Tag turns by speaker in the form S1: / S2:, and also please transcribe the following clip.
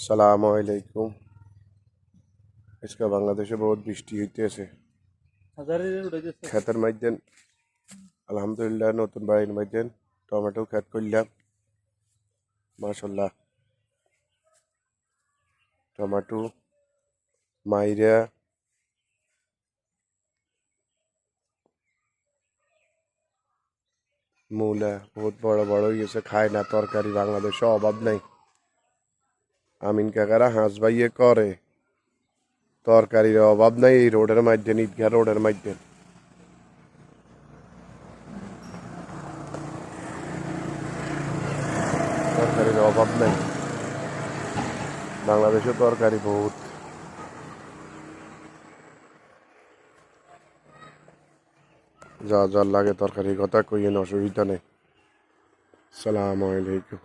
S1: সালামু আলাইকুম। আজকে বাংলাদেশে বহুত বৃষ্টি হইতেছে। ক্ষেতের মধ্যে আলহামদুলিল্লাহ নতুন বাড়ির মধ্যে টমেটো ক্ষেত করলাম। মাশাল্লাহ টমেটো মাইরা মূলা বহুত বড় বড় হয়েছে, খায় না তরকারি। বাংলাদেশে অভাব নাই। আমিন কাকারা হাঁস ভাইয়ে করে, তরকারির অভাব নাই। এই রোডের মধ্যে ঈদগাহ রোডের মধ্যে তরকারির অভাব নাই। বাংলাদেশে তরকারি বহুত, যা যা লাগে তরকারির কথা কইয়েন, অসুবিধা নেই। সালামু আলাইকুম।